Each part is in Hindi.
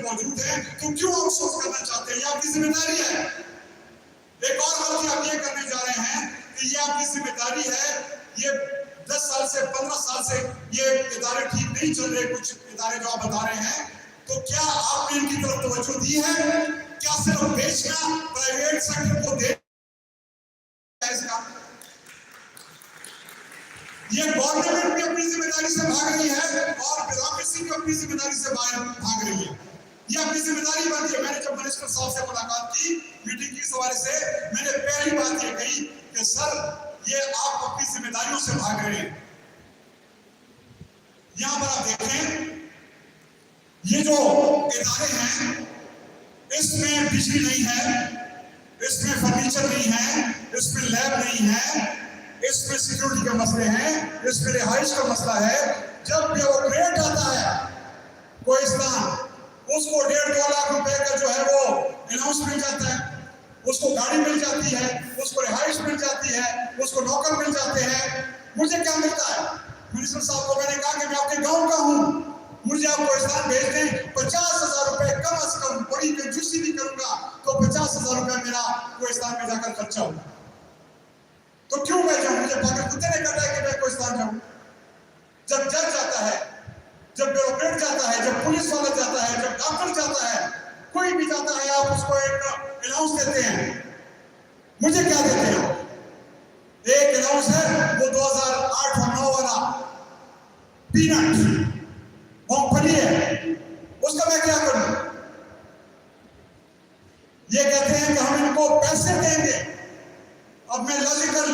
मौजूद है, तो क्यों आउटसोर्स करना चाहते हैं? ये आपकी जिम्मेदारी है। एक और गलती आप ये करने जा रहे हैं कि ये आपकी जिम्मेदारी है। ये 10 साल से 15 साल से ये इदारे ठीक नहीं चल रहे, कुछ इदारे जो आप बता रहे हैं, तो क्या आपने इनकी तरफ तवज्जो दी है? क्या सिर्फ बेचना प्राइवेट सेक्टर को दे इसका? ये गवर्नमेंट भी अपनी जिम्मेदारी से भाग रही है और ब्यूरोक्रेसी भी अपनी जिम्मेदारी से भाग रही है। ये अपनी जिम्मेदारी बनती है। मैंने जब मिनिस्टर साहब से मुलाकात की मीटिंग की सवारी से, मैंने पहली बात ये कही कि सर ये आप अपनी जिम्मेदारियों से भाग रहे हैं। यहां पर आप देखें, ये जो इदारे हैं इसमें बिजली नहीं है, इसमें फर्नीचर नहीं है, इसमें लैब नहीं है, इसमें सिक्योरिटी के मसले हैं, इसमें रिहाइश का मसला है। जब ब्यूरोक्रेट आता है कोई स्थान, उसको 1.5-2 लाख रुपए का जो है वो अनाउंस मिल जाता है, उसको गाड़ी मिल जाती है, उसको रिहाइश मिल जाती है, उसको नौकर मिल जाते हैं। मुझे क्या मिलता है? मिनिस्टर साहब को मैंने कहा कि मैं आपके गांव का हूं, मुझे आपको स्थान भेज दें, 50,000 रुपए कम से कम, बड़ी कंजूसी भी करूंगा तो 50,000 रुपए मेरा कोई स्थान में जाकर खर्चा होगा। तो क्यों मैं जाऊं? मुझे पागल कुत्ते ने कहता है कि मैं कोई स्थान जाऊं। जब जज जाता है, जब ब्यूरोक्रेट जाता है, जब पुलिस वाला जाता है, जब डॉक्टर जाता है, कोई भी जाता है, आप उसको एक अनाउंस देते हैं। मुझे क्या देते हैं? एक अनाउंस है वो 2008 और 9 वाला पीनट मूंगफली है, उसका मैं क्या करूं? ये कहते हैं कि हम इनको पैसे देंगे। अब मैं लॉजिकल,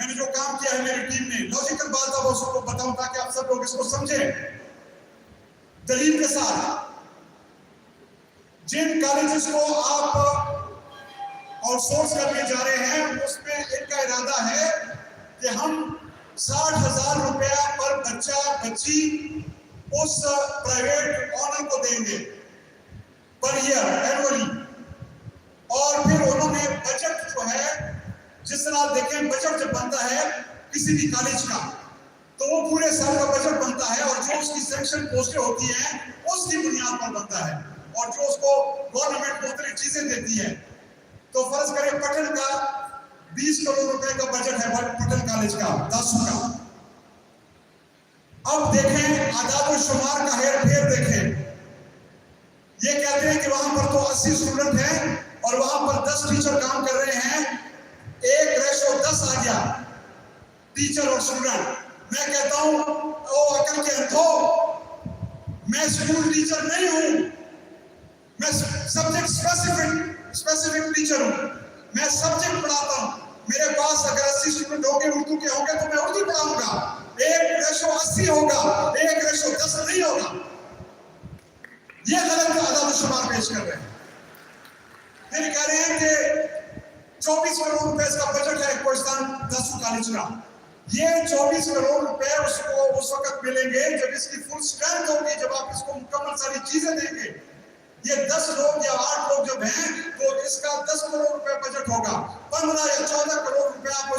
मैंने जो काम किया है मेरी टीम ने, लॉजिकल बात अब उसको बताऊं ताकि आप सब लोग इसको समझें दलील के साथ। जिन कॉलेजेस को आप आउटसोर्स करने जा रहे हैं उसमें इनका इरादा है कि हम 60,000 रुपया पर बच्चा बच्ची उस प्राइवेट ऑनर को देंगे पर ईयर एनुअली। और फिर उन्होंने बजट जो है, जिस तरह आप देखें बजट जब बनता है किसी भी कॉलेज का तो वो पूरे साल का बजट बनता है और जो उसकी सेक्शन पोस्टें होती हैं उसकी बुनियाद पर बनता है और जो उसको गवर्नमेंट मुख्तलिफ चीजें देती है। तो फर्ज करें पटन का 20 करोड़ रुपए का बजट है, पटन कॉलेज का 10 का। अब देखें आदाद शुमार का हेर फेर देखें। ये कहते हैं कि वहां पर तो 80 स्टूडेंट हैं और वहां पर 10 टीचर काम कर रहे हैं, 1:10 आ गया टीचर और स्टूडेंट। मैं कहता हूं ओ अकल के अंधो, मैं स्कूल टीचर नहीं हूं, मैं सब्जेक्ट स्पेसिफिक टीचर हूं। मैं सब्जेक्ट पढ़ाता हूं। मेरे पास अगर 80 स्टूडेंट होंगे उर्दू के होंगे तो मैं उर्दू पढ़ाऊंगा। 1:80 होगा, 1:10 नहीं होगा। ये गलत आदाद शुमार पेश कर रहे हैं। फिर कह रहे हैं कि 24 करोड़ रुपए इसका बजट है कोहिस्तान 10 कॉलेज का। ये 24 करोड़ रुपए उसको उस वक्त मिलेंगे जब इसकी फुल स्ट्रेंथ होगी, जब आप इसको मुकम्मल सारी चीजें देंगे। ये 10 लोग या 8 लोग जब हैं तो इसका 10 करोड़ रुपए बजट होगा। 15 या 14 करोड़ रुपए आपको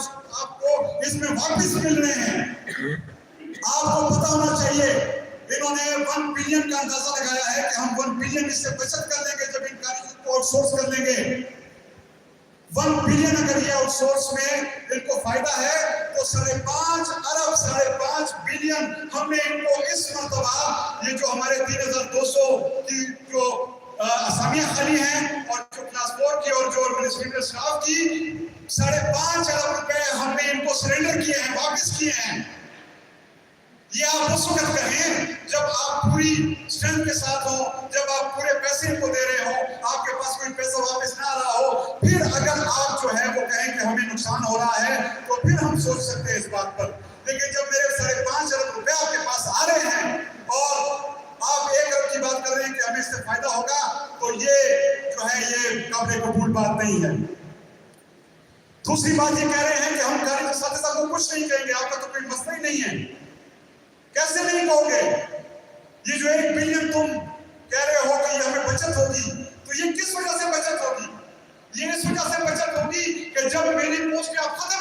इसमें वापस मिल रहे हैं। आपको पता होना चाहिए, इन्होंने 1 बिलियन का अंदाजा लगाया है कि हम 1 बिलियन इससे बचत कर लेंगे जब इन कॉलेजों को आउटसोर्स कर लेंगे। 1 बिलियन अगर ये आउटसोर्स में इनको फायदा है तो 5.5 अरब 5.5 बिलियन हमने इनको इस मरतबा, ये जो हमारे 3,200 की जो असामियां खाली हैं और जो क्लास 4 की और जो एडमिनिस्ट्रेटिव स्टाफ की, 5.5 अरब रुपए हमने इनको सरेंडर किए हैं, वापस किए हैं। ये आप उस वक्त कहें जब आप पूरी स्ट्रेंथ के साथ हो, जब आप पूरे पैसे इनको दे रहे हो, आपके पास कोई पैसा वापस ना आ रहा हो। फिर अगर आप जो है वो कहें कि हमें नुकसान हो रहा है तो फिर हम सोच सकते हैं इस बात पर। लेकिन जब मेरे 5.5 अरब रुपए आपके पास आ रहे हैं और आप 1 अरब की बात कर रहे हैं कि हमें इससे फायदा होगा, तो ये जो है ये काबिल कबूल बात नहीं है। दूसरी बात ये कह रहे हैं कि हम कॉलेज असातिज़ा को कुछ नहीं कहेंगे, आपका तो कोई मसला ही नहीं है। कैसे नहीं कहोगे? ये जो 1 बिलियन तुम कह रहे हो कि ये हमें बचत होगी, तो ये किस वजह से बचत होगी? ये इस वजह से बचत होगी कि जब मेरी पोस्ट आप खत्म